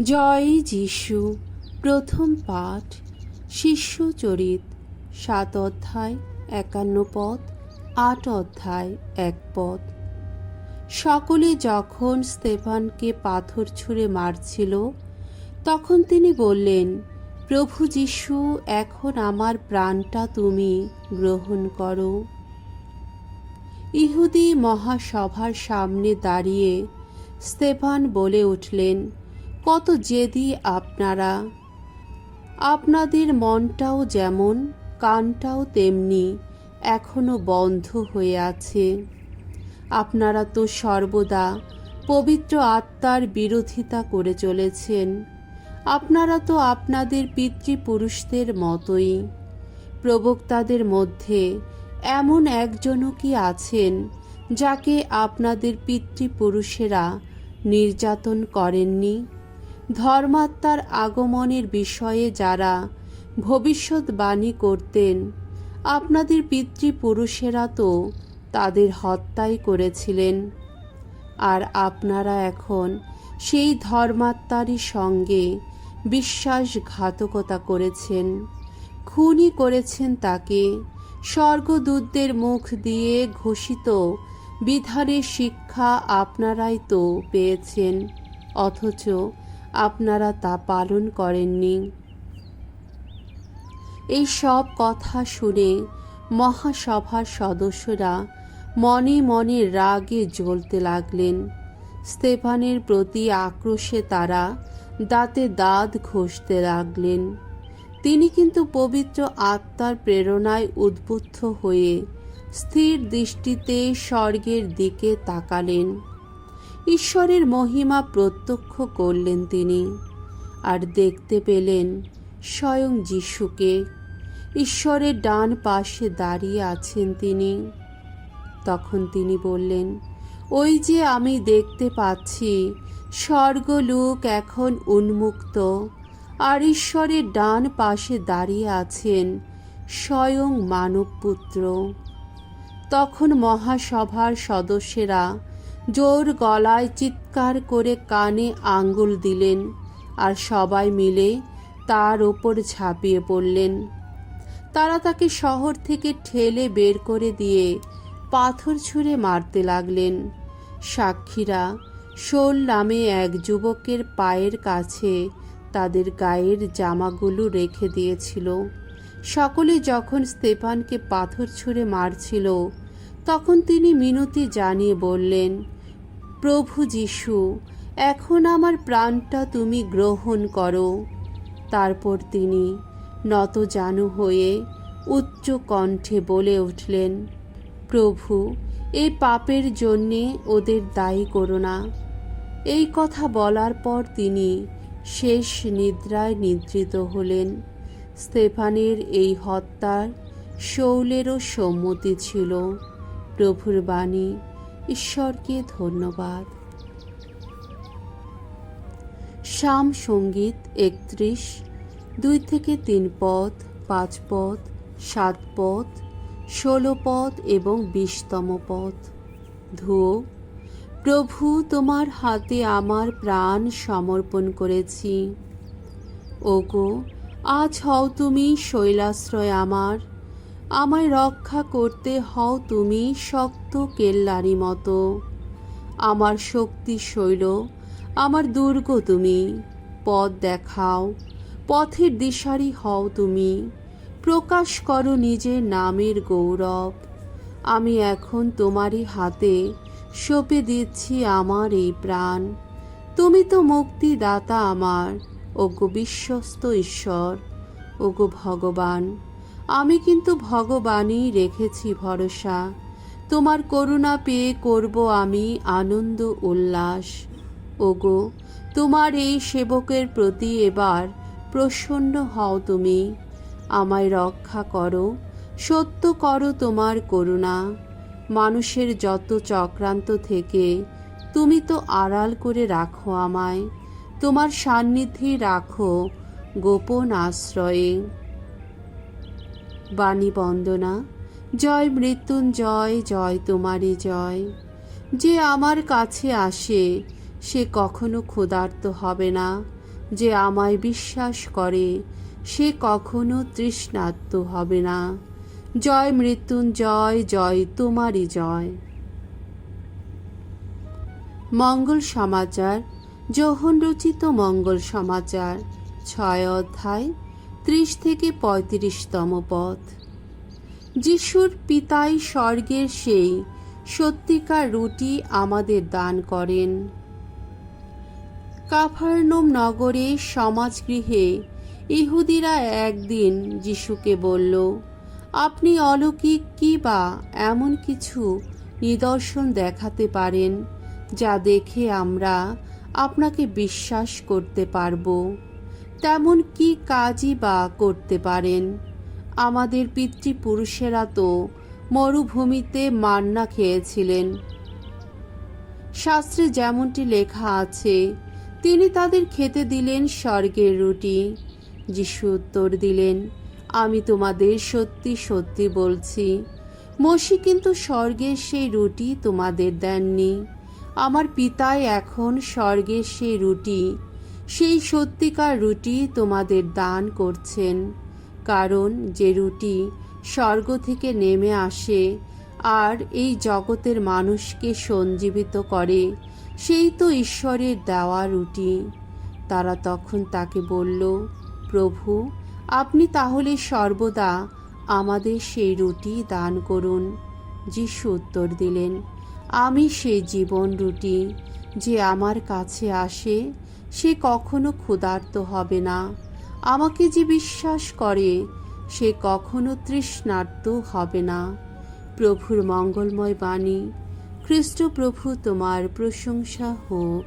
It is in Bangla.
জয় যিশু। প্রথম পাঠ, শিষ্যচরিত ৭ অধ্যায় ৫১ পদ, ৮ অধ্যায় ১ পদ। সকলে যখন স্তেফানকে পাথর ছুঁড়ে মারছিল, তখন তিনি বললেন, প্রভু যিশু, এখন আমার প্রাণটা তুমি গ্রহণ করো। ইহুদি মহাসভার সামনে দাঁড়িয়ে স্তেফান বলে উঠলেন, কত জেদি আপনারা! আপনাদের মনটাও যেমন কানটাও তেমনি এখনো বন্ধ হয়ে আছে। আপনারা তো সর্বদা পবিত্র আত্মার বিরোধিতা করে চলেছেন। আপনারা তো আপনাদের পিতৃপুরুষদের মতোই। প্রবক্তাদের মধ্যে এমন একজনও কি আছেন যাকে আপনাদের পিতৃপুরুষেরা নির্যাতন করেননি? ধর্মাত্মার আগমনের বিষয়ে যারা ভবিষ্যৎবাণী করতেন, আপনাদের পিতৃপুরুষেরা তো তাদের হত্যাই করেছিলেন। আর আপনারা এখন সেই ধর্মাত্মারই সঙ্গে বিশ্বাসঘাতকতা করেছেন, খুনই করেছেন তাকে। স্বর্গদূতদের মুখ দিয়ে ঘোষিত বিধানের শিক্ষা আপনারাই তো পেয়েছেন, অথচ আপনারা তা পালন করেননি। এই সব কথা শুনে মহাসভার সদস্যরা মনে মনে রাগে জ্বলতে লাগলেন। স্তেফানের প্রতি আক্রোশে তারা দাঁতে দাঁত ঘষতে লাগলেন। তিনি কিন্তু পবিত্র আত্মার প্রেরণায় উদ্বুদ্ধ হয়ে স্থির দৃষ্টিতে স্বর্গের দিকে তাকালেন। ঈশ্বরের মহিমা প্রত্যক্ষ করলেন তিনি, আর দেখতে পেলেন স্বয়ং যিশুকে। ঈশ্বরের ডান পাশে দাঁড়িয়ে আছেন তিনি। তখন তিনি বললেন, ওই যে আমি দেখতে পাচ্ছি স্বর্গলোক এখন উন্মুক্ত, আর ঈশ্বরের ডান পাশে দাঁড়িয়ে আছেন স্বয়ং মানবপুত্র। তখন মহাসভার সদস্যরা জোর গলায় চিৎকার করে কানে আঙ্গুল দিলেন, আর সবাই মিলে তার ওপর ঝাঁপিয়ে পড়লেন। তারা তাকে শহর থেকে ঠেলে বের করে দিয়ে পাথর ছুঁড়ে মারতে লাগলেন। সাক্ষীরা শোল নামে এক যুবকের পায়ের কাছে তাদের গায়ের জামাগুলো রেখে দিয়েছিল। সকলে যখন স্তেফানকে পাথর ছুঁড়ে মারছিল, তখন তিনি মিনতি জানিয়ে বললেন, প্রভু যিশু, এখন আমার প্রাণটা তুমি গ্রহণ করো। তারপর তিনি নতজানু হয়ে উচ্চ কণ্ঠে বলে উঠলেন, প্রভু, এই পাপের জন্যে ওদের দায়ী করো না। এই কথা বলার পর তিনি শেষ নিদ্রায় নিদ্রিত হলেন। স্তেফানের এই হত্যার শৌলেরও সম্মতি ছিল। প্রভুর বাণী। ঈশ্বরকে ধন্যবাদ। সাম সঙ্গীত ৩১, ২-৩ পদ, ৫ পদ, ৭ পদ, ১৬ পদ এবং ২০তম পদ। ধুয়ো। প্রভু, তোমার হাতে আমার প্রাণ সমর্পণ করেছি। ওগো, আজ হও তুমি শৈলাশ্রয় আমার। আমায় রক্ষা করতে হও তুমি শক্ত কেল্লারি মতো। আমার শক্তি শৈল, আমার দুর্গ তুমি। পথ দেখাও, পথের দিশারি হও তুমি। প্রকাশ করো নিজের নামের গৌরব। আমি এখন তোমারই হাতে সঁপে দিচ্ছি আমার এই প্রাণ। তুমি তো মুক্তিদাতা আমার, ওগো বিশ্বস্ত ঈশ্বর, ওগো ভগবান। আমি কিন্তু ভগবানই রেখেছি ভরসা। তোমার করুণা পেয়ে করব আমি আনন্দ উল্লাস। ওগো, তোমার এই সেবকের প্রতি এবার প্রসন্ন হও তুমি। আমায় রক্ষা করো, সত্য করো তোমার করুণা। মানুষের যত চক্রান্ত থেকে তুমি তো আড়াল করে রাখো আমায়। তোমার সান্নিধ্যে রাখো গোপন আশ্রয়ে। বাণী বন্দনা। জয় মৃত্যুঞ্জয়, জয় তোমারই জয়। যে আমার কাছে আসে সে কখনো ক্ষুধার্ত হবে না, যে আমায় বিশ্বাস করে সে কখনো তৃষ্ণার্ত হবে না। জয় মৃত্যুঞ্জয়, জয় তোমারই জয়। মঙ্গল সমাচার, যোহন রচিত মঙ্গল সমাচার, 6 অধ্যায় 30 থেকে 35তম পদ। যিশুর পিতাই স্বর্গের সেই সত্যিকার রুটি আমাদের দান করেন। কাফারনউম নগরে সমাজগৃহে ইহুদিরা একদিন যিশুকে বলল, আপনি অলৌকিক কি বা এমন কিছু নিদর্শন দেখাতে পারেন যা দেখে আমরা আপনাকে বিশ্বাস করতে পারব। তেমন কি কাজই বা করতে পারেন? আমাদের পিতৃপুরুষেরা তো মরুভূমিতে মান্না খেয়েছিলেন। শাস্ত্রে যেমনটি লেখা আছে, তিনি তাদের খেতে দিলেন স্বর্গের রুটি। যিশু উত্তর দিলেন, আমি তোমাদের সত্যি সত্যি বলছি, মসি কিন্তু স্বর্গের সেই রুটি তোমাদের দেননি। আমার পিতাই এখন স্বর্গের সেই রুটি, সেই সত্যিকার রুটি তোমাদের দান করছেন। কারণ যে রুটি স্বর্গ থেকে নেমে আসে আর এই জগতের মানুষকে সঞ্জীবিত করে, সেই তো ঈশ্বরের দেওয়া রুটি। তারা তখন তাকে বলল, প্রভু, আপনি তাহলে সর্বদা আমাদের সেই রুটি দান করুন। যিশু উত্তর দিলেন, আমি সেই জীবন রুটি। যে আমার কাছে আসে সে কখনো ক্ষুধার্ত হবে না। আমাকে যে বিশ্বাস করে সে কখনো তৃষ্ণার্ত হবে না। প্রভুর মঙ্গলময় বাণী। খ্রিস্ট প্রভু তোমার প্রশংসা হোক।